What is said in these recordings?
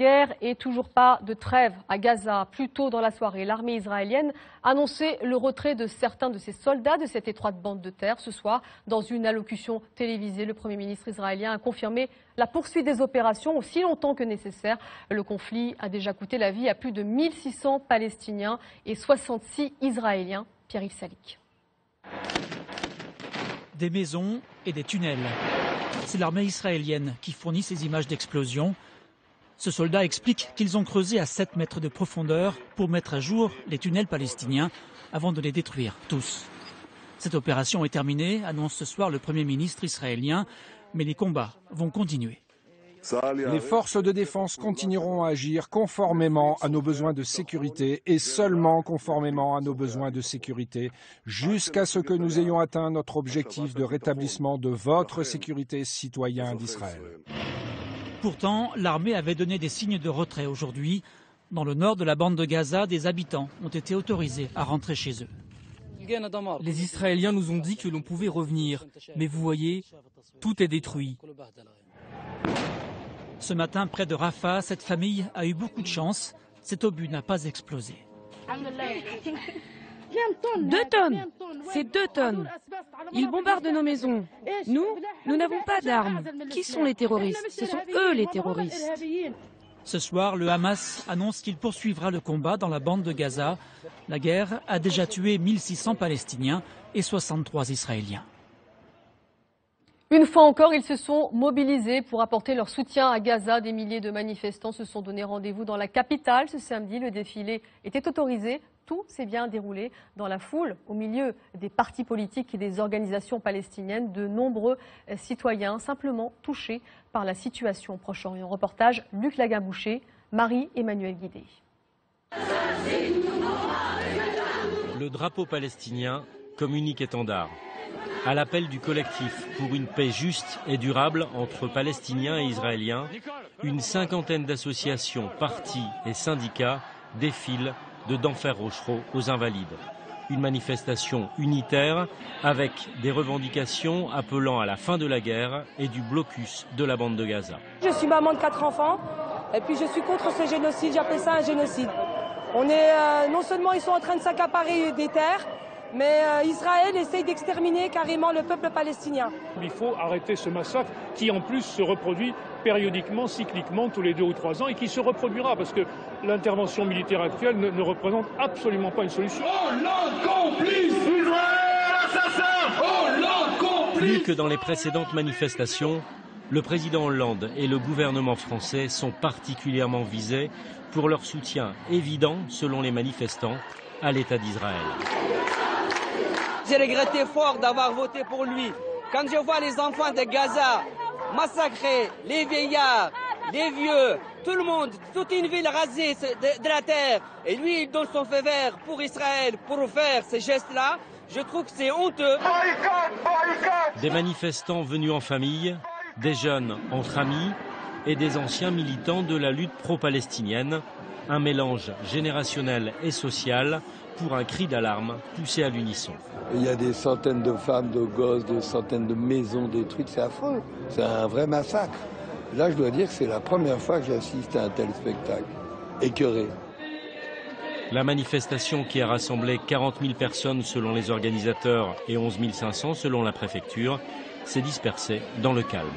guerre et toujours pas de trêve à Gaza. Plus tôt dans la soirée, l'armée israélienne annonçait le retrait de certains de ses soldats de cette étroite bande de terre. Ce soir, dans une allocution télévisée, le Premier ministre israélien a confirmé la poursuite des opérations aussi longtemps que nécessaire. Le conflit a déjà coûté la vie à plus de 1600 Palestiniens et 66 Israéliens. Pierre-Yves Salik. Des maisons et des tunnels. C'est l'armée israélienne qui fournit ces images d'explosion. Ce soldat explique qu'ils ont creusé à 7 mètres de profondeur pour mettre à jour les tunnels palestiniens avant de les détruire tous. Cette opération est terminée, annonce ce soir le Premier ministre israélien, mais les combats vont continuer. Les forces de défense continueront à agir conformément à nos besoins de sécurité et seulement conformément à nos besoins de sécurité jusqu'à ce que nous ayons atteint notre objectif de rétablissement de votre sécurité, citoyens d'Israël. Pourtant, l'armée avait donné des signes de retrait aujourd'hui. Dans le nord de la bande de Gaza, des habitants ont été autorisés à rentrer chez eux. Les Israéliens nous ont dit que l'on pouvait revenir, mais vous voyez, tout est détruit. Ce matin, près de Rafah, cette famille a eu beaucoup de chance. Cet obus n'a pas explosé. 2 tonnes. C'est 2 tonnes. Ils bombardent nos maisons. Nous n'avons pas d'armes. Qui sont les terroristes? Ce sont eux les terroristes. Ce soir, le Hamas annonce qu'il poursuivra le combat dans la bande de Gaza. La guerre a déjà tué 1600 Palestiniens et 63 Israéliens. Une fois encore, ils se sont mobilisés pour apporter leur soutien à Gaza. Des milliers de manifestants se sont donné rendez-vous dans la capitale ce samedi. Le défilé était autorisé. Tout s'est bien déroulé dans la foule, au milieu des partis politiques et des organisations palestiniennes. De nombreux citoyens simplement touchés par la situation au Proche-Orient. Reportage Luc Laguin-Boucher, Marie-Emmanuelle Guidé. Le drapeau palestinien comme unique étendard. À l'appel du collectif pour une paix juste et durable entre Palestiniens et Israéliens, une cinquantaine d'associations, partis et syndicats défilent de Denfert Rochereau aux Invalides. Une manifestation unitaire avec des revendications appelant à la fin de la guerre et du blocus de la bande de Gaza. Je suis maman de 4 enfants et puis je suis contre ce génocide, j'appelle ça un génocide. Non seulement ils sont en train de s'accaparer des terres, mais Israël essaye d'exterminer carrément le peuple palestinien. Il faut arrêter ce massacre qui en plus se reproduit périodiquement, cycliquement, tous les 2 ou 3 ans et qui se reproduira parce que l'intervention militaire actuelle ne représente absolument pas une solution. Hollande complice, Israël assassin, Hollande complice. Plus que dans les précédentes manifestations, le président Hollande et le gouvernement français sont particulièrement visés pour leur soutien évident, selon les manifestants, à l'État d'Israël. J'ai regretté fort d'avoir voté pour lui. Quand je vois les enfants de Gaza massacrés, les vieillards, les vieux, tout le monde, toute une ville rasée de la terre, et lui il donne son feu vert pour Israël, pour faire ces gestes-là, je trouve que c'est honteux. Des manifestants venus en famille, des jeunes entre amis et des anciens militants de la lutte pro-palestinienne, un mélange générationnel et social pour un cri d'alarme poussé à l'unisson. Il y a des centaines de femmes, de gosses, des centaines de maisons détruites, c'est affreux, c'est un vrai massacre. Là, je dois dire que c'est la première fois que j'assiste à un tel spectacle, écœuré. La manifestation qui a rassemblé 40 000 personnes selon les organisateurs et 11 500 selon la préfecture s'est dispersée dans le calme.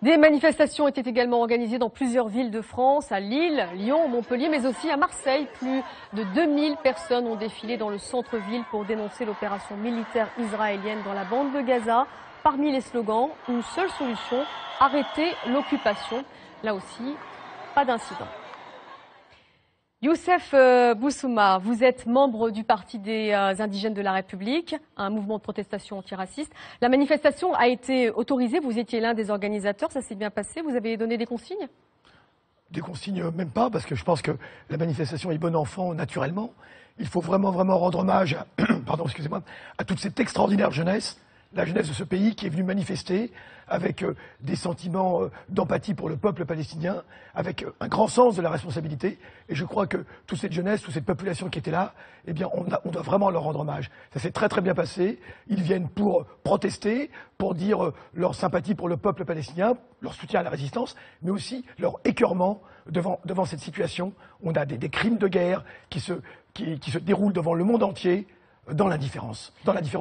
Des manifestations étaient également organisées dans plusieurs villes de France, à Lille, Lyon, Montpellier, mais aussi à Marseille. Plus de 2000 personnes ont défilé dans le centre-ville pour dénoncer l'opération militaire israélienne dans la bande de Gaza. Parmi les slogans, une seule solution, arrêter l'occupation. Là aussi, pas d'incident. Youssef Boussouma, vous êtes membre du Parti des indigènes de la République, un mouvement de protestation antiraciste. La manifestation a été autorisée, vous étiez l'un des organisateurs, ça s'est bien passé, vous avez donné des consignes? Des consignes même pas, parce que je pense que la manifestation est bon enfant naturellement. Il faut vraiment rendre hommage à, pardon, excusez-moi, à toute cette extraordinaire jeunesse la jeunesse de ce pays qui est venue manifester avec des sentiments d'empathie pour le peuple palestinien, avec un grand sens de la responsabilité. Et je crois que toute cette jeunesse, toute cette population qui était là, eh bien, on doit vraiment leur rendre hommage. Ça s'est très très bien passé. Ils viennent pour protester, pour dire leur sympathie pour le peuple palestinien, leur soutien à la résistance, mais aussi leur écœurement devant cette situation. On a des crimes de guerre qui se déroulent devant le monde entier dans l'indifférence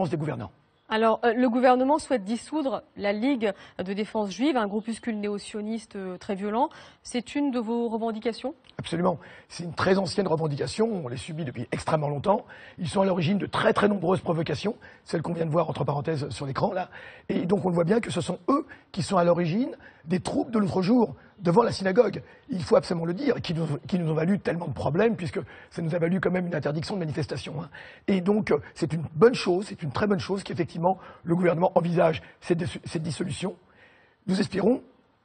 des gouvernants. Alors, le gouvernement souhaite dissoudre la Ligue de défense juive, un groupuscule néo-sioniste très violent. C'est une de vos revendications? Absolument. C'est une très ancienne revendication. On les subit depuis extrêmement longtemps. Ils sont à l'origine de très très nombreuses provocations, celles qu'on vient de voir entre parenthèses sur l'écran là. Et donc on le voit bien que ce sont eux qui sont à l'origine des troupes de l'autre jour devant la synagogue. Il faut absolument le dire, qui nous ont valu tellement de problèmes, puisque ça nous a valu quand même une interdiction de manifestation. Hein. Et donc c'est une bonne chose, c'est une très bonne chose qu'effectivement le gouvernement envisage cette dissolution. Nous espérons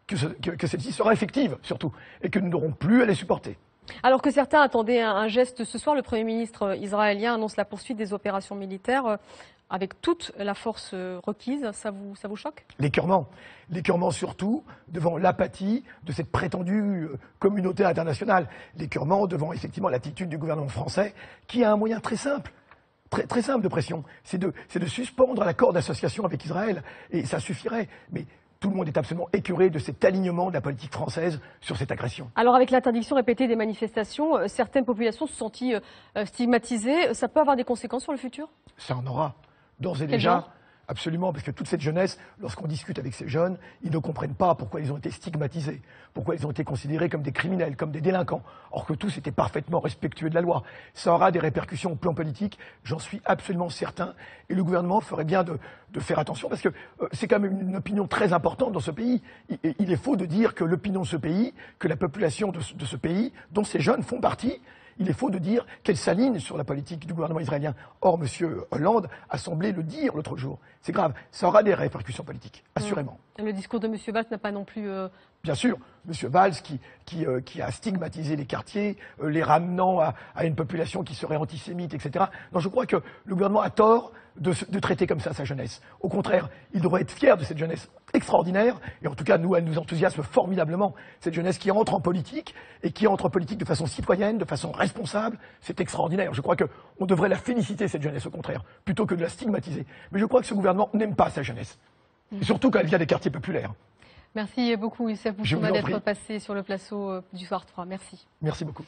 que celle-ci sera effective, surtout, et que nous n'aurons plus à les supporter. Alors que certains attendaient un geste ce soir, le Premier ministre israélien annonce la poursuite des opérations militaires avec toute la force requise. Ça vous choque? L'écœurement surtout devant l'apathie de cette prétendue communauté internationale. L'écœurement devant effectivement l'attitude du gouvernement français qui a un moyen très simple. Très simple de pression, c'est de suspendre l'accord d'association avec Israël, et ça suffirait. Mais tout le monde est absolument écœuré de cet alignement de la politique française sur cette agression. Alors avec l'interdiction répétée des manifestations, certaines populations se sont senties stigmatisées. Ça peut avoir des conséquences sur le futur? Ça en aura, d'ores et déjà. Absolument, parce que toute cette jeunesse, lorsqu'on discute avec ces jeunes, ils ne comprennent pas pourquoi ils ont été stigmatisés, pourquoi ils ont été considérés comme des criminels, comme des délinquants, or que tous étaient parfaitement respectueux de la loi. Ça aura des répercussions au plan politique, j'en suis absolument certain, et le gouvernement ferait bien de faire attention, parce que c'est quand même une opinion très importante dans ce pays. Il est faux de dire que l'opinion de ce pays, que la population de ce pays, dont ces jeunes font partie, il est faux de dire qu'elle s'aligne sur la politique du gouvernement israélien. Or, M. Hollande a semblé le dire l'autre jour. C'est grave, ça aura des répercussions politiques, assurément. Le discours de M. Valls n'a pas non plus... Bien sûr, M. Valls qui a stigmatisé les quartiers, les ramenant à une population qui serait antisémite, etc. Non, je crois que le gouvernement a tort de traiter comme ça sa jeunesse. Au contraire, il devrait être fier de cette jeunesse extraordinaire, et en tout cas, nous, elle nous enthousiasme formidablement. Cette jeunesse qui entre en politique, et qui entre en politique de façon citoyenne, de façon responsable, c'est extraordinaire. Je crois qu'on devrait la féliciter, cette jeunesse, au contraire, plutôt que de la stigmatiser. Mais je crois que ce gouvernement n'aime pas sa jeunesse, et surtout quand elle vient des quartiers populaires. Merci beaucoup, Youssef Boussouma, d'être passé sur le plateau du Soir 3. Merci. Merci beaucoup.